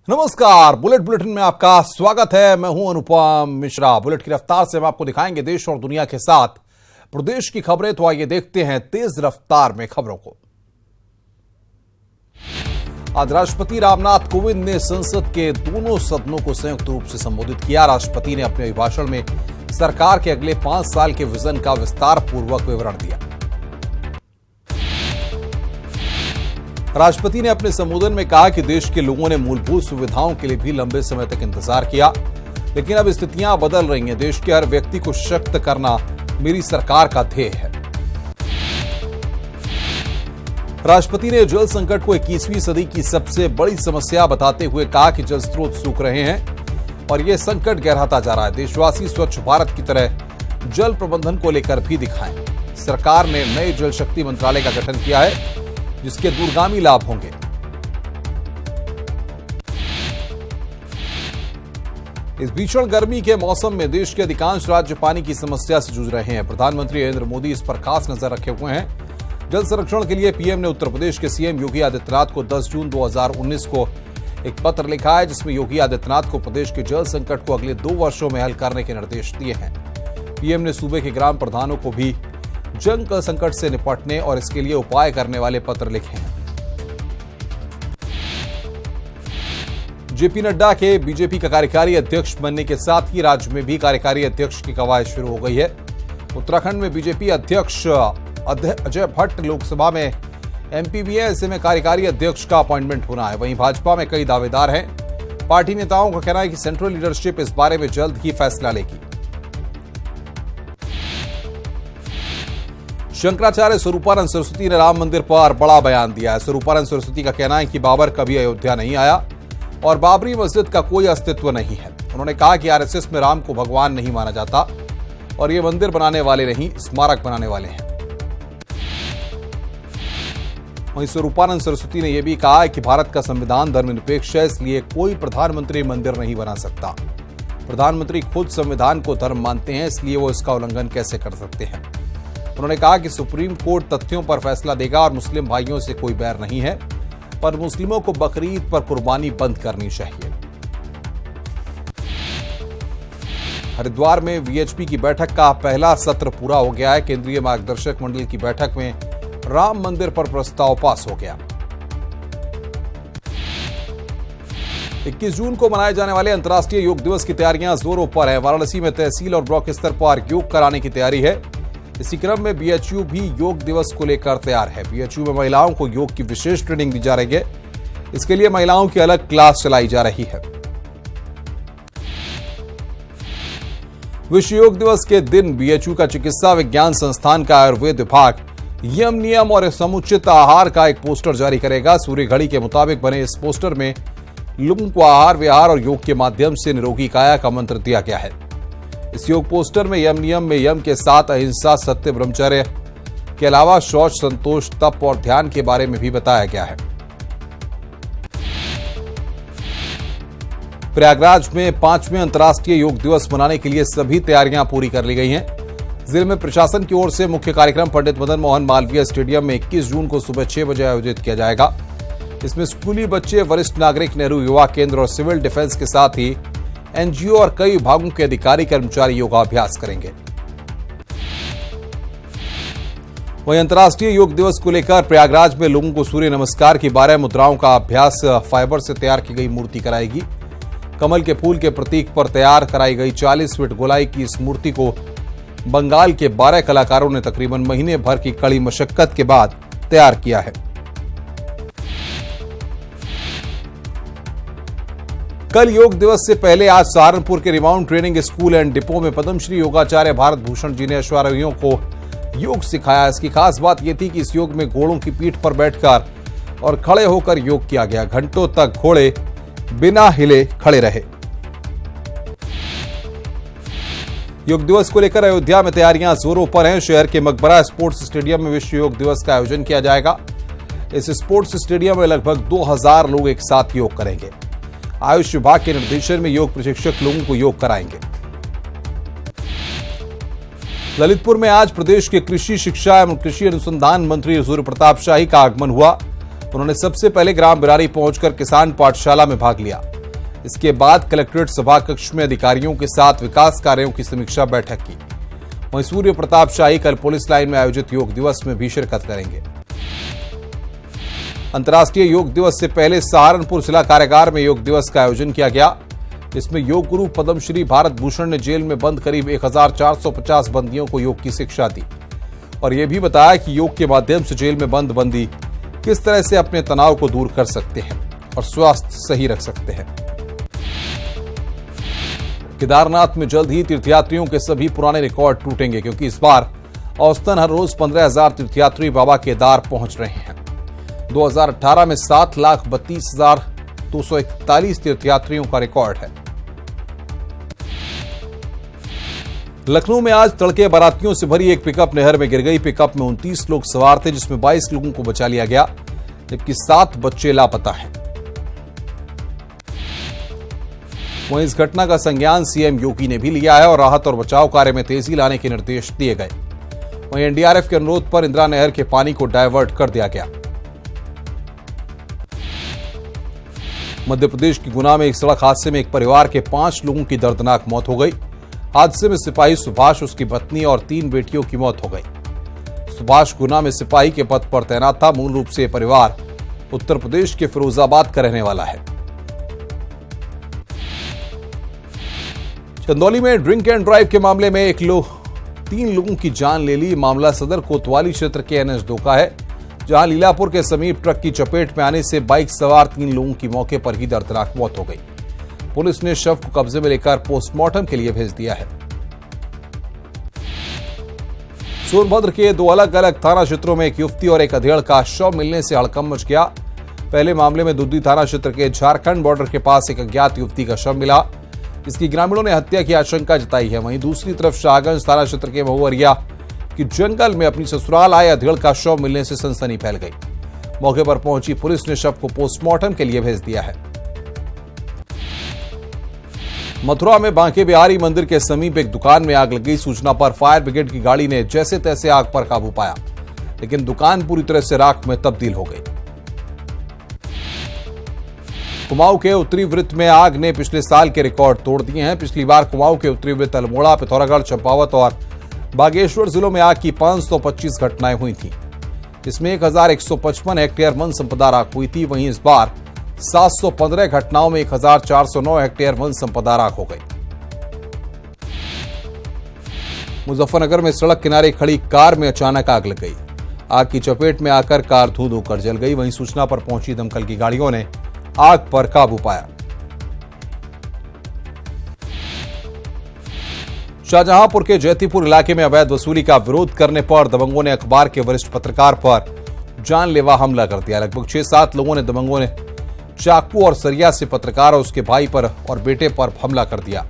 नमस्कार, bullet bulletin में आपका स्वागत है। मैं हूं अनुपम मिश्रा। बुलेट की रफ्तार से हम आपको दिखाएंगे देश और दुनिया के साथ प्रदेश की खबरें। तो आइए देखते हैं तेज रफ्तार में खबरों को। आज राष्ट्रपति रामनाथ कोविंद ने संसद के दोनों सदनों को संयुक्त रूप से संबोधित किया। राष्ट्रपति ने अपने अभिभाषण में सरकार के अगले 5 साल के विजन का विस्तार पूर्वक विवरण दिया। राष्ट्रपति ने अपने संबोधन में कहा कि देश के लोगों ने मूलभूत सुविधाओं के लिए भी लंबे समय तक इंतजार किया, लेकिन अब स्थितियां बदल रही हैं। देश के हर व्यक्ति को सशक्त करना मेरी सरकार का ध्येय है। राष्ट्रपति ने जल संकट को 21वीं सदी की सबसे बड़ी समस्या बताते हुए कहा कि जल स्रोत सूख रहे हैं और यह संकट गहराता जा रहा है। देशवासी स्वच्छ भारत की तरह जल प्रबंधन को लेकर भी दिखाएं। सरकार ने नए जल शक्ति मंत्रालय का गठन किया है, जिसके दूरगामी लाभ होंगे। इस भीषण गर्मी के मौसम में देश के अधिकांश राज्य पानी की समस्या से जूझ रहे हैं। प्रधानमंत्री नरेंद्र मोदी इस पर खास नजर रखे हुए हैं। जल संरक्षण के लिए पीएम ने उत्तर प्रदेश के सीएम योगी आदित्यनाथ को 10 जून 2019 को एक पत्र लिखा है, जिसमें योगी आदित्यनाथ को प्रदेश के जल संकट को अगले 2 वर्षों में हल करने के निर्देश दिए हैं। पीएम ने सूबे के ग्राम प्रधानों को भी जल संकट से निपटने और इसके लिए उपाय करने वाले पत्र लिखे हैं। जेपी नड्डा के बीजेपी का कार्यकारी अध्यक्ष बनने के साथ ही राज्य में भी कार्यकारी अध्यक्ष की कवायद शुरू हो गई है। उत्तराखंड में बीजेपी अध्यक्ष अजय भट्ट लोकसभा में एमपी भी है, ऐसे में कार्यकारी अध्यक्ष का अपॉइंटमेंट होना है। वहीं भाजपा में कई दावेदार हैं। पार्टी नेताओं का कहना है कि सेंट्रल लीडरशिप इस बारे में जल्द ही फैसला लेगी। शंकराचार्य स्वरूपानंद सरस्वती ने राम मंदिर पर बड़ा बयान दिया है। स्वरूपानंद सरस्वती का कहना है कि बाबर कभी अयोध्या नहीं आया और बाबरी मस्जिद का कोई अस्तित्व नहीं है। उन्होंने कहा कि आरएसएस में राम को भगवान नहीं माना जाता और ये मंदिर बनाने वाले नहीं, स्मारक बनाने वाले हैं। वहीं स्वरूपानंद सरस्वती ने यह भी कहा है कि भारत का संविधान धर्मनिरपेक्ष है, इसलिए कोई प्रधानमंत्री मंदिर नहीं बना सकता। प्रधानमंत्री खुद संविधान को धर्म मानते हैं, इसलिए वो इसका उल्लंघन कैसे कर सकते हैं। उन्होंने कहा कि सुप्रीम कोर्ट तथ्यों पर फैसला देगा और मुस्लिम भाइयों से कोई बैर नहीं है, पर मुस्लिमों को बकरीद पर कुर्बानी बंद करनी चाहिए। हरिद्वार में वीएचपी की बैठक का पहला सत्र पूरा हो गया है। केंद्रीय मार्गदर्शक मंडल की बैठक में राम मंदिर पर प्रस्ताव पास हो गया। 21 जून को मनाए जाने वाले अंतर्राष्ट्रीय योग दिवस की तैयारियां जोरों पर है। वाराणसी में तहसील और ब्लॉक स्तर पर योग कराने की तैयारी है। इसी क्रम में बीएचयू भी योग दिवस को लेकर तैयार है। बीएचयू में महिलाओं को योग की विशेष ट्रेनिंग दी जा रही है। इसके लिए महिलाओं की अलग क्लास चलाई जा रही है। विश्व योग दिवस के दिन बीएचयू का चिकित्सा विज्ञान संस्थान का आयुर्वेद विभाग यम नियम और समुचित आहार का एक पोस्टर जारी करेगा। सूर्य घड़ी के मुताबिक बने इस पोस्टर में लोगों को आहार विहार और योग के माध्यम से निरोगी काया का मंत्र दिया गया है। इस योग पोस्टर में यम नियम में यम के साथ अहिंसा, सत्य, ब्रह्मचर्य के अलावा शौच, संतोष, तप और ध्यान के बारे में भी बताया गया है। प्रयागराज में 5वें अंतर्राष्ट्रीय योग दिवस मनाने के लिए सभी तैयारियां पूरी कर ली गई हैं। जिले में प्रशासन की ओर से मुख्य कार्यक्रम पंडित मदन मोहन मालवीय स्टेडियम में 21 जून को सुबह 6 बजे आयोजित किया जाएगा। इसमें स्कूली बच्चे, वरिष्ठ नागरिक, नेहरू युवा केंद्र और सिविल डिफेंस के साथ ही एनजीओ और कई विभागों के अधिकारी कर्मचारी योगाभ्यास करेंगे। वहीं अंतर्राष्ट्रीय योग दिवस को लेकर प्रयागराज में लोगों को सूर्य नमस्कार की 12 मुद्राओं का अभ्यास फाइबर से तैयार की गई मूर्ति कराएगी। कमल के फूल के प्रतीक पर तैयार कराई गई 40 फीट गोलाई की इस मूर्ति को बंगाल के 12 कलाकारों ने तकरीबन महीने भर की कड़ी मशक्कत के बाद तैयार किया है। कल योग दिवस से पहले आज सहारनपुर के रिमाउंड ट्रेनिंग स्कूल एंड डिपो में पद्मश्री योगाचार्य भारत भूषण जी ने अश्वारोहियों को योग सिखाया। इसकी खास बात यह थी कि इस योग में घोड़ों की पीठ पर बैठकर और खड़े होकर योग किया गया। घंटों तक घोड़े बिना हिले खड़े रहे। योग दिवस को लेकर अयोध्या में तैयारियां जोरों पर हैं। शहर के मकबरा स्पोर्ट्स स्टेडियम में विश्व योग दिवस का आयोजन किया जाएगा। इस स्पोर्ट्स स्टेडियम में लगभग 2000 लोग एक साथ योग करेंगे। आयुष विभाग के निर्देशन में योग प्रशिक्षक लोगों को योग कराएंगे। ललितपुर में आज प्रदेश के कृषि शिक्षा एवं कृषि अनुसंधान मंत्री सूर्य प्रताप शाही का आगमन हुआ। उन्होंने सबसे पहले ग्राम बिरारी पहुंचकर किसान पाठशाला में भाग लिया। इसके बाद कलेक्ट्रेट सभा कक्ष में अधिकारियों के साथ विकास कार्यों की समीक्षा बैठक की। वहीं सूर्य प्रताप शाही कल पुलिस लाइन में आयोजित योग दिवस में भी शिरकत करेंगे। अंतर्राष्ट्रीय योग दिवस से पहले सहारनपुर जिला कारागार में योग दिवस का आयोजन किया गया। इसमें योग गुरु पद्मश्री भारत भूषण ने जेल में बंद करीब 1450 बंदियों को योग की शिक्षा दी और यह भी बताया कि योग के माध्यम से जेल में बंद बंदी किस तरह से अपने तनाव को दूर कर सकते हैं और स्वास्थ्य सही रख सकते हैं। केदारनाथ में जल्द ही तीर्थयात्रियों के सभी पुराने रिकॉर्ड टूटेंगे, क्योंकि इस बार औसतन हर रोज 15,000 तीर्थयात्री बाबा केदार पहुंच रहे हैं। 2018 में 7,32,241 तीर्थयात्रियों का रिकॉर्ड है। लखनऊ में आज तड़के बारातियों से भरी एक पिकअप नहर में गिर गई। पिकअप में 29 लोग सवार थे, जिसमें 22 लोगों को बचा लिया गया, जबकि 7 बच्चे लापता हैं। वहीं इस घटना का संज्ञान सीएम योगी ने भी लिया है और राहत और बचाव कार्य में तेजी लाने के निर्देश दिए गए। वहीं एनडीआरएफ के अनुरोध पर इंदिरा नहर के पानी को डायवर्ट कर दिया गया। मध्य प्रदेश की गुना में एक सड़क हादसे में एक परिवार के 5 लोगों की दर्दनाक मौत हो गई। हादसे में सिपाही सुभाष, उसकी पत्नी और 3 बेटियों की मौत हो गई। सुभाष गुना में सिपाही के पद पर तैनात था। मूल रूप से यह परिवार उत्तर प्रदेश के फिरोजाबाद का रहने वाला है। चंदौली में ड्रिंक एंड ड्राइव के मामले में 3 लोगों की जान ले ली। मामला सदर कोतवाली क्षेत्र के NH2 का है, जहां लीलापुर के समीप ट्रक की चपेट में आने से बाइक सवार 3 लोगों की मौके पर ही दर्दनाक मौत हो गई। पुलिस ने शव को कब्जे में लेकर पोस्टमार्टम के लिए भेज दिया है। सोनभद्र के 2 अलग अलग थाना क्षेत्रों में एक युवती और एक अधेड़ का शव मिलने से हड़कंप मच गया। पहले मामले में दुद्दी थाना क्षेत्र के झारखंड बॉर्डर के पास एक अज्ञात युवती का शव मिला, इसकी ग्रामीणों ने हत्या की आशंका जताई है। वहीं दूसरी तरफ शाहगंज थाना क्षेत्र के महुवरिया कि जंगल में अपनी ससुराल आए अधेड़ का शव मिलने से सनसनी फैल गई। मौके पर पहुंची पुलिस ने शव को पोस्टमार्टम के लिए भेज दिया है। मथुरा में बांके बिहारी मंदिर के समीप एक दुकान में आग लग गई। सूचना पर फायर ब्रिगेड की गाड़ी ने जैसे तैसे आग पर काबू पाया, लेकिन दुकान पूरी तरह से राख में तब्दील हो गई। कुमाऊं के उत्तरी वृत्त में आग ने पिछले साल के रिकॉर्ड तोड़ दिए हैं। पिछली बार कुमाऊं के उत्तरी वृत्त अल्मोड़ा, पिथौरागढ़, चंपावत और बागेश्वर जिलों में आग की 525 घटनाएं हुई थी। इसमें 1,155 हेक्टेयर वन संपदा राख हुई थी। वहीं इस बार 715 घटनाओं में 1,409 हेक्टेयर वन संपदा राख हो गई। मुजफ्फरनगर में सड़क किनारे खड़ी कार में अचानक आग लग गई। आग की चपेट में आकर कार धू-धू कर जल गई। वहीं सूचना पर पहुंची दमकल की गाड़ियों ने आग पर काबू पाया। शाहजहांपुर के जैतीपुर इलाके में अवैध वसूली का विरोध करने पर दबंगों ने अखबार के वरिष्ठ पत्रकार पर जानलेवा हमला कर दिया। लगभग 6-7 लोगों ने दबंगों ने चाकू और सरिया से पत्रकार और उसके भाई पर और बेटे पर हमला कर दिया।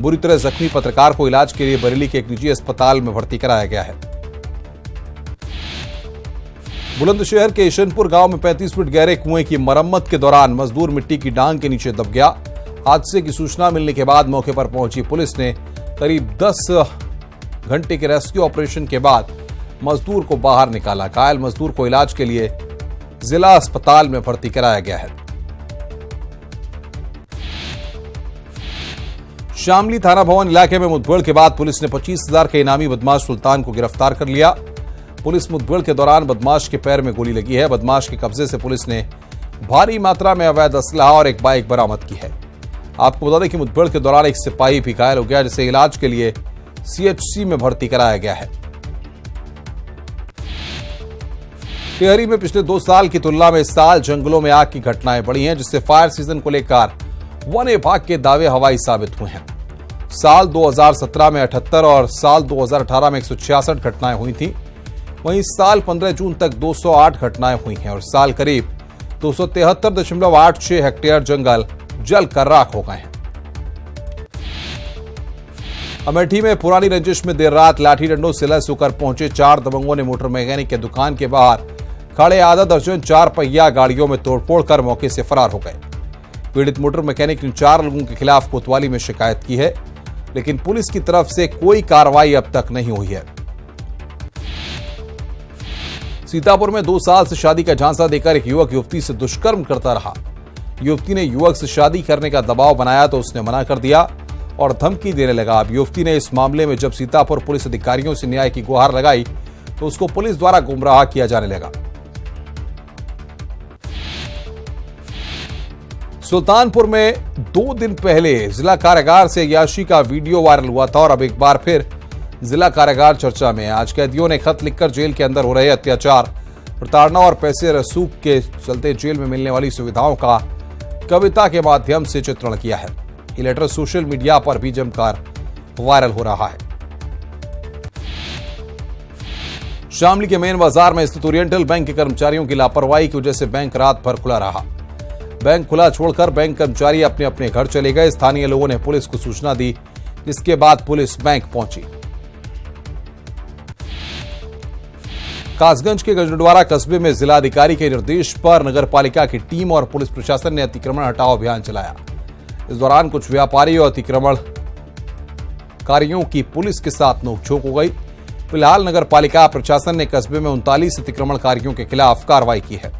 बुरी तरह जख्मी पत्रकार को इलाज के लिए बरेली के एक निजी अस्पताल में भर्ती कराया गया है। बुलंदशहर के ईशनपुर गांव में 35 फीट गहरे कुएं की मरम्मत के दौरान मजदूर मिट्टी की डांग के नीचे दब गया। हादसे की सूचना मिलने के बाद मौके पर पहुंची पुलिस ने करीब 10 घंटे के रेस्क्यू ऑपरेशन के बाद मजदूर को बाहर निकाला। घायल मजदूर को इलाज के लिए जिला अस्पताल में भर्ती कराया गया है। शामली थाना भवन इलाके में मुठभेड़ के बाद पुलिस ने 25,000 के इनामी बदमाश सुल्तान को गिरफ्तार कर लिया। पुलिस मुठभेड़ के दौरान बदमाश के पैर में गोली लगी है। बदमाश के कब्जे से पुलिस ने भारी मात्रा में अवैध असलहा और एक बाइक बरामद की है। आपको बता दें कि मुठभेड़ के दौरान एक सिपाही भी घायल हो गया, जिसे इलाज के लिए CHC में भर्ती कराया गया है। टिहरी में पिछले 2 साल की तुलना में इस साल जंगलों में आग की घटनाएं बढ़ी हैं, जिससे फायर सीजन को लेकर वन विभाग के दावे हवाई साबित हुए हैं। साल 2017 में 78 और साल 2018 में 166 घटनाएं हुई थी। वहीं साल 15 जून तक 208 घटनाएं हुई हैं और साल करीब 273.86 हेक्टेयर जंगल जलकर राख हो गए हैं। अमेठी में पुरानी रंजिश में देर रात लाठी डंडों से लैस होकर पहुंचे 4 दबंगों ने मोटर मैकेनिक के दुकान के बाहर खड़े आधा दर्जन 4 पहिया गाड़ियों में तोड़फोड़ कर मौके से फरार हो गए। पीड़ित मोटर मैकेनिक ने 4 लोगों के खिलाफ कोतवाली में शिकायत की है, लेकिन पुलिस की तरफ से कोई कार्रवाई अब तक नहीं हुई है। सीतापुर में 2 साल से शादी का झांसा देकर एक युवक युवती से दुष्कर्म करता रहा। युवती ने युवक से शादी करने का दबाव बनाया तो उसने मना कर दिया और धमकी देने लगा। अब युवती ने इस मामले में जब सीतापुर पुलिस अधिकारियों से न्याय की गुहार लगाई तो उसको पुलिस द्वारा गुमराह किया जाने लगा। सुल्तानपुर में 2 दिन पहले जिला कारागार से अय्याशी का वीडियो वायरल हुआ था और अब एक बार फिर जिला कारागार चर्चा में है। आज कैदियों ने खत लिखकर जेल के अंदर हो रहे अत्याचार, प्रताड़ना और पैसे रसूख के चलते जेल में मिलने वाली सुविधाओं का कविता के माध्यम से चित्रण किया है। ये लेटर सोशल मीडिया पर भी जमकर वायरल हो रहा है। शामली के मेन बाजार में स्थित ओरिएंटल बैंक के कर्मचारियों की लापरवाही की वजह से बैंक रात भर खुला रहा। बैंक खुला छोड़कर बैंक कर्मचारी अपने अपने घर चले गए। स्थानीय लोगों ने पुलिस को सूचना दी, जिसके बाद पुलिस बैंक पहुंची। कासगंज के गजडवारा कस्बे में जिलाधिकारी के निर्देश पर नगरपालिका की टीम और पुलिस प्रशासन ने अतिक्रमण हटाओ अभियान चलाया। इस दौरान कुछ व्यापारी और अतिक्रमणकारियों की पुलिस के साथ नोकझोंक हो गई। फिलहाल नगरपालिका प्रशासन ने कस्बे में 39 अतिक्रमणकारियों के खिलाफ कार्रवाई की है।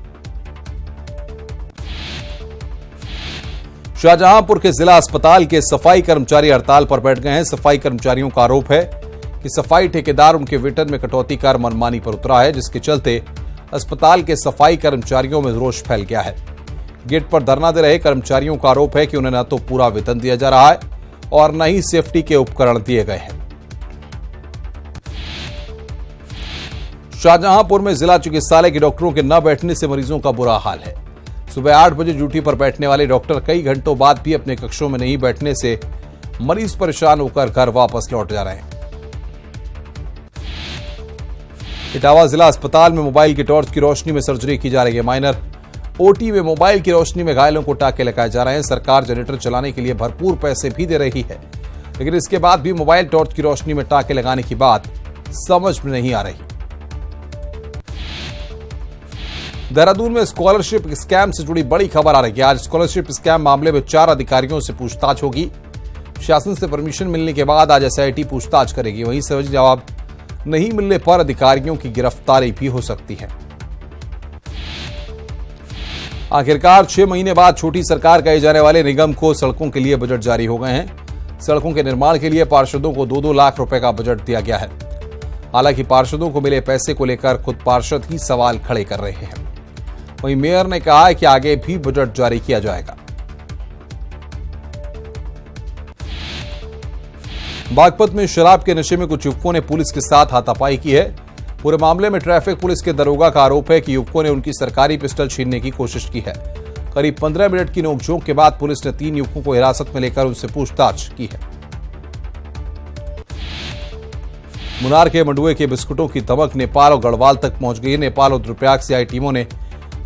शाहजहांपुर के जिला अस्पताल के सफाई कर्मचारी हड़ताल पर बैठ गए हैं। सफाई कर्मचारियों का आरोप है कि सफाई ठेकेदार उनके वेतन में कटौती कर मनमानी पर उतरा है, जिसके चलते अस्पताल के सफाई कर्मचारियों में रोष फैल गया है। गेट पर धरना दे रहे कर्मचारियों का आरोप है कि उन्हें न तो पूरा वेतन दिया जा रहा है और न ही सेफ्टी के उपकरण दिए गए हैं। शाहजहांपुर में जिला चिकित्सालय के डॉक्टरों के न बैठने से मरीजों का बुरा हाल है। सुबह 8 बजे ड्यूटी पर बैठने वाले डॉक्टर कई घंटों बाद भी अपने कक्षों में नहीं बैठने से मरीज परेशान होकर घर वापस लौट जा रहे हैं। इटावा जिला अस्पताल में मोबाइल की टॉर्च की रोशनी में सर्जरी की जा रही है। माइनर ओटी में मोबाइल की रोशनी में घायलों को टाके लगाए जा रहे हैं। सरकार जनरेटर चलाने के लिए भरपूर पैसे भी दे रही है, लेकिन इसके बाद भी मोबाइल टॉर्च की रोशनी में टाके लगाने की बात समझ में नहीं आ रही। देहरादून में स्कॉलरशिप स्कैम से जुड़ी बड़ी खबर आ रही है। आज स्कॉलरशिप स्कैम मामले में 4 अधिकारियों से पूछताछ होगी। शासन से परमिशन मिलने के बाद आज एसआईटी पूछताछ करेगी। वहीं सही जवाब नहीं मिलने पर अधिकारियों की गिरफ्तारी भी हो सकती है। आखिरकार 6 महीने बाद छोटी सरकार कहे जाने वाले निगम को सड़कों के लिए बजट जारी हो गए हैं। सड़कों के निर्माण के लिए पार्षदों को 2-2 लाख रुपए का बजट दिया गया है। हालांकि पार्षदों को मिले पैसे को लेकर खुद पार्षद ही सवाल खड़े कर रहे हैं। वहीं मेयर ने कहा है कि आगे भी बजट जारी किया जाएगा। बागपत में शराब के नशे में कुछ युवकों ने पुलिस के साथ हाथापाई की है। पूरे मामले में ट्रैफिक पुलिस के दरोगा का आरोप है कि युवकों ने उनकी सरकारी पिस्टल छीनने की कोशिश की है। करीब 15 मिनट की नोकझोंक के बाद पुलिस ने 3 युवकों को हिरासत में लेकर उनसे पूछताछ की है। मुनार के मंडुए के बिस्कुटों की धमक नेपाल और गढ़वाल तक पहुंच गई है। नेपाल और रुद्रप्रयाग से आई टीमों ने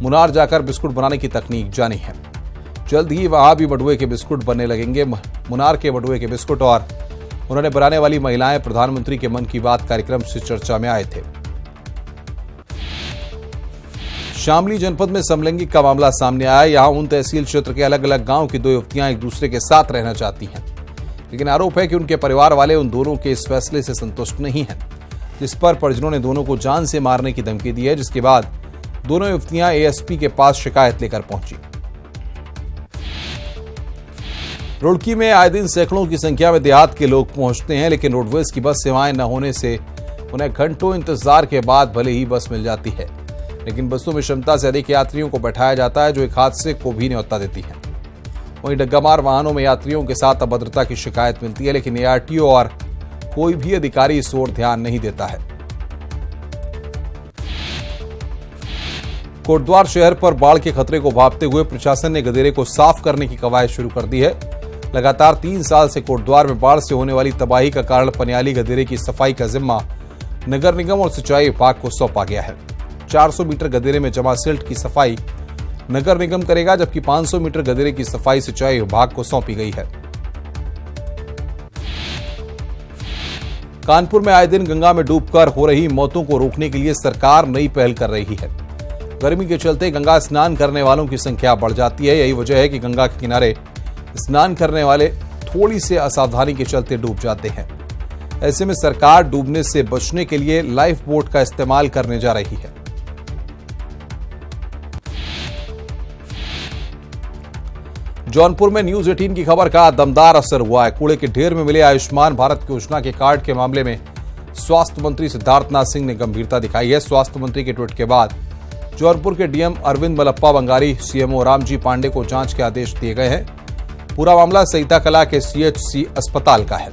मुनार जाकर बिस्कुट बनाने की तकनीक जानी है। जल्द ही वहां भी मंडुए के बिस्कुट बनने लगेंगे। मुनार के मंडुए के बिस्कुट और उन्होंने बनाने वाली महिलाएं प्रधानमंत्री के मन की बात कार्यक्रम से चर्चा में आए थे। शामली जनपद में समलैंगिक का मामला सामने आया। यहां उन तहसील क्षेत्र के अलग अलग गांव की 2 युवतियां एक दूसरे के साथ रहना चाहती हैं, लेकिन आरोप है कि उनके परिवार वाले उन दोनों के इस फैसले से संतुष्ट नहीं हैं, जिस पर परिजनों ने दोनों को जान से मारने की धमकी दी है। जिसके बाद दोनों युवतियां एएसपी के पास शिकायत लेकर पहुंची। रुड़की में आए दिन सैकड़ों की संख्या में देहात के लोग पहुंचते हैं, लेकिन रोडवेज की बस सेवाएं न होने से उन्हें घंटों इंतजार के बाद भले ही बस मिल जाती है, लेकिन बसों में क्षमता से अधिक यात्रियों को बैठाया जाता है, जो एक हादसे को भी न्योता देती है। वहीं डग्गामार वाहनों में यात्रियों के साथ अभद्रता की शिकायत मिलती है, लेकिन एआरटीओ और कोई भी अधिकारी इस ओर ध्यान नहीं देता है। कोटद्वार शहर पर बाढ़ के खतरे को भांपते हुए प्रशासन ने गदेरे को साफ करने की कवायद शुरू कर दी है। लगातार 3 साल से कोटद्वार में बाढ़ से होने वाली तबाही का कारण पनियाली गदेरे की सफाई का जिम्मा नगर निगम और सिंचाई विभाग को सौंपा गया है। 400 मीटर गदेरे में जमा सिल्ट की सफाई नगर निगम करेगा, जबकि 500 मीटर गदेरे की सफाई सिंचाई विभाग को सौंपी गई है। कानपुर में आए दिन गंगा में डूबकर हो रही मौतों को रोकने के लिए सरकार नई पहल कर रही है। गर्मी के चलते गंगा स्नान करने वालों की संख्या बढ़ जाती है। यही वजह है कि गंगा के किनारे स्नान करने वाले थोड़ी से असावधानी के चलते डूब जाते हैं। ऐसे में सरकार डूबने से बचने के लिए लाइफ बोट का इस्तेमाल करने जा रही है। जौनपुर में न्यूज 18 की खबर का दमदार असर हुआ है। कूड़े के ढेर में मिले आयुष्मान भारत योजना के कार्ड के मामले में स्वास्थ्य मंत्री सिद्धार्थनाथ सिंह ने गंभीरता दिखाई है। स्वास्थ्य मंत्री के ट्वीट के बाद जौनपुर के डीएम अरविंद मलप्पा बंगारी, सीएमओ रामजी पांडे को जांच के आदेश दिए गए हैं। पूरा मामला सहिता कला के सीएचसी अस्पताल का है।